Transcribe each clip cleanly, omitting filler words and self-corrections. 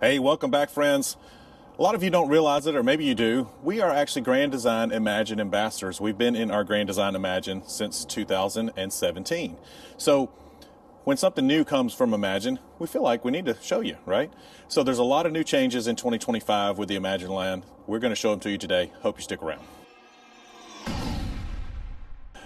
Hey, welcome back, friends. A lot of you don't realize it, or maybe you do. We are actually Grand Design Imagine ambassadors. We've been in our Grand Design Imagine since 2017. So when something new comes from Imagine, we feel like we need to show you, right? So there's a lot of new changes in 2025 with the Imagine Land. We're going to show them to you today. Hope you stick around.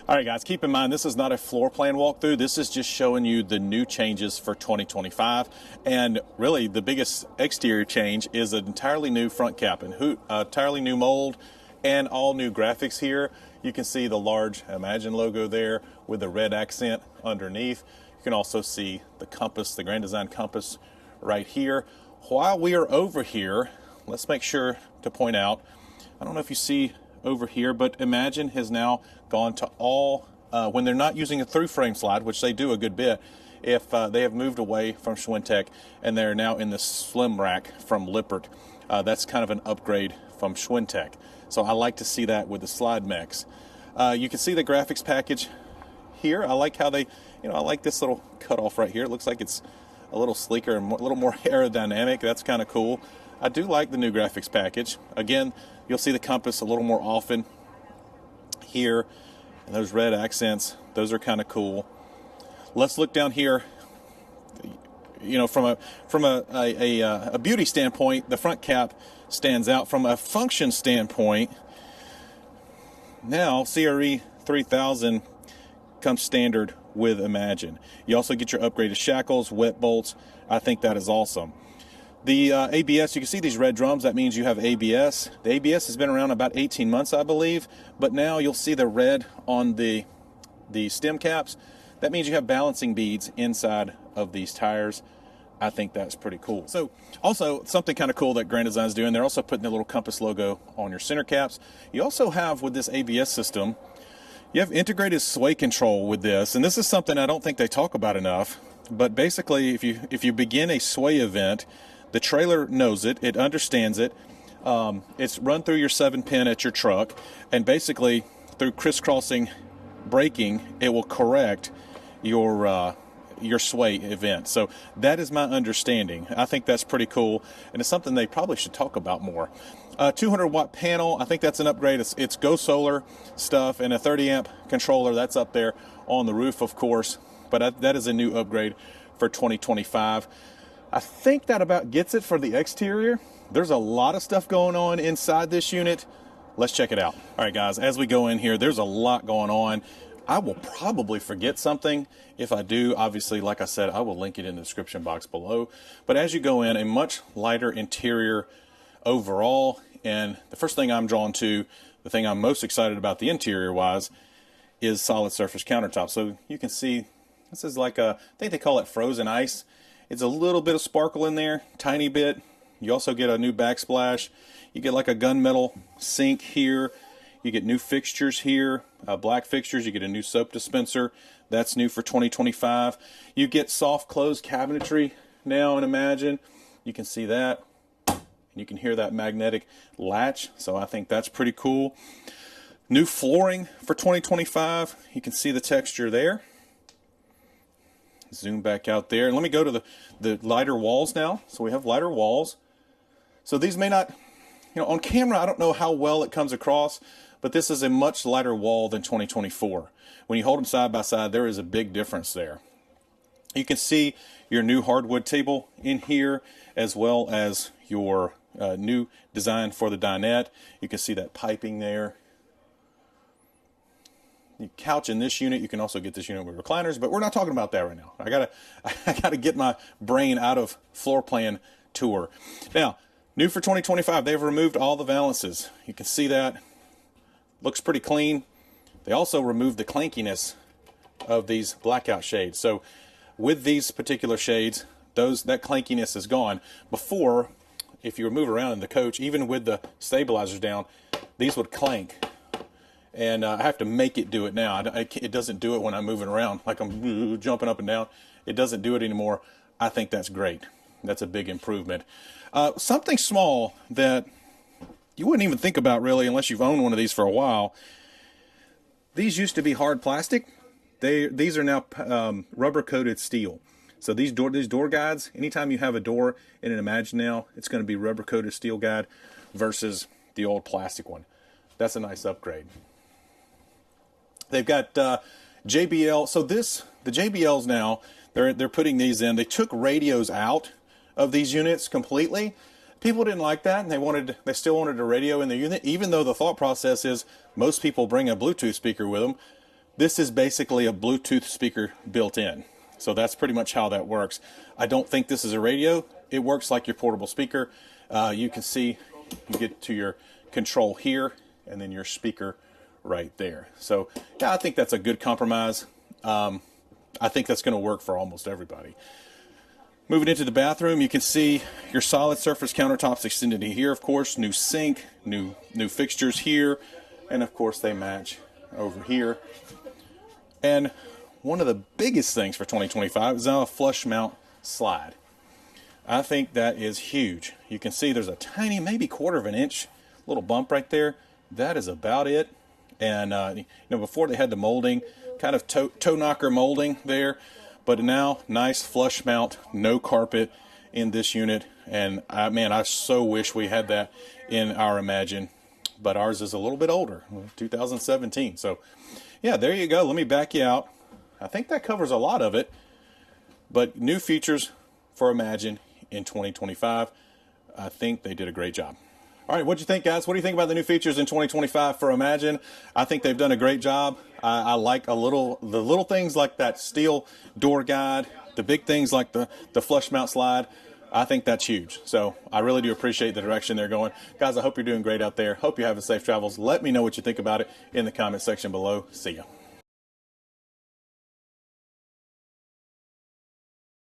All right, guys, keep in mind, this is not a floor plan walkthrough. This is just showing you the new changes for 2025. And really, the biggest exterior change is an entirely new front cap and entirely new mold and all new graphics here. You can see the large Imagine logo there with the red accent underneath. You can also see the compass, the Grand Design compass right here. While we are over here, let's make sure to point out, I don't know if you see over here, but Imagine has now gone to all, when they're not using a through frame slide, which they do a good bit, if they have moved away from Schwintek and they're now in the slim rack from Lippert. That's kind of an upgrade from Schwintek. So I like to see that with the slide mechs. You can see the graphics package here. I like how they, I like this little cutoff right here. It looks like it's a little sleeker and a little more aerodynamic. That's kind of cool. I do like the new graphics package. Again, you'll see the compass a little more often here, and those red accents, those are kind of cool. Let's look down here. From a beauty standpoint, the front cap stands out. From a function standpoint, now CRE 3000 comes standard with Imagine. You also get your upgraded shackles, wet bolts. I think that is awesome. The ABS, you can see these red drums. That means you have ABS. The ABS has been around about 18 months, I believe, but now you'll see the red on the stem caps. That means you have balancing beads inside of these tires. I think that's pretty cool. So also something kind of cool that Grand Design's doing, they're also putting the little compass logo on your center caps. You also have, with this ABS system, you have integrated sway control with this, and this is something I don't think they talk about enough. But basically, if you begin a sway event, the trailer knows it, it understands it. It's run through your 7-pin at your truck, and basically through crisscrossing braking, it will correct your sway event. So that is my understanding. I think that's pretty cool, and it's something they probably should talk about more. 200-watt panel, I think that's an upgrade. It's Go Solar stuff, and a 30-amp controller, that's up there on the roof, of course. But that is a new upgrade for 2025. I think that about gets it for the exterior. There's a lot of stuff going on inside this unit. Let's check it out. All right, guys, as we go in here, there's a lot going on. I will probably forget something. If I do, obviously, like I said, I will link it in the description box below. But as you go in, a much lighter interior overall. And the first thing I'm drawn to, the thing I'm most excited about the interior-wise, is solid surface countertop. So you can see this is like I think they call it frozen ice. It's a little bit of sparkle in there, tiny bit. You also get a new backsplash. You get like a gunmetal sink here. You get new fixtures here, black fixtures. You get a new soap dispenser. That's new for 2025. You get soft close cabinetry now in Imagine. You can see that. You can hear that magnetic latch. So I think that's pretty cool. New flooring for 2025. You can see the texture there. Zoom back out there. And let me go to the lighter walls now. So we have lighter walls. So these may not, on camera, I don't know how well it comes across, but this is a much lighter wall than 2024. When you hold them side by side, there is a big difference there. You can see your new hardwood table in here, as well as your new design for the dinette. You can see that piping there. You couch in this unit. You can also get this unit with recliners, but we're not talking about that right now. I gotta get my brain out of floor plan tour. Now, new for 2025, they've removed all the valances. You can see that. Looks pretty clean. They also removed the clankiness of these blackout shades. So with these particular shades, that clankiness is gone. Before, if you were moving around in the coach, even with the stabilizers down, these would clank. And I have to make it do it now. It doesn't do it when I'm moving around, like I'm jumping up and down. It doesn't do it anymore. I think that's great. That's a big improvement. Something small that you wouldn't even think about really unless you've owned one of these for a while. These used to be hard plastic. These are now rubber coated steel. So these door guides, anytime you have a door in an Imagine now, it's going to be rubber coated steel guide versus the old plastic one. That's a nice upgrade. They've got JBL. So the JBLs now, they're putting these in. They took radios out of these units completely. People didn't like that, and they still wanted a radio in the unit, even though the thought process is most people bring a Bluetooth speaker with them. This is basically a Bluetooth speaker built in. So that's pretty much how that works. I don't think this is a radio. It works like your portable speaker. You can see you get to your control here and then your speaker right there. So yeah, I think that's a good compromise. I think that's going to work for almost everybody. Moving into the bathroom, you can see your solid surface countertops extended to here, of course, new sink, new fixtures here, and of course they match over here. And one of the biggest things for 2025 is now a flush mount slide. I think that is huge. You can see there's a tiny, maybe 1/4 of an inch little bump right there. That is about it. And before they had the molding, kind of toe knocker molding there, but now nice flush mount, no carpet in this unit. And I so wish we had that in our Imagine, but ours is a little bit older, 2017. So yeah, there you go. Let me back you out. I think that covers a lot of it, but new features for Imagine in 2025. I think they did a great job. All right, what'd you think, guys? What do you think about the new features in 2025 for Imagine? I think they've done a great job. I like the little things like that steel door guide, the big things like the flush mount slide. I think that's huge. So I really do appreciate the direction they're going. Guys, I hope you're doing great out there. Hope you're having safe travels. Let me know what you think about it in the comment section below. See ya.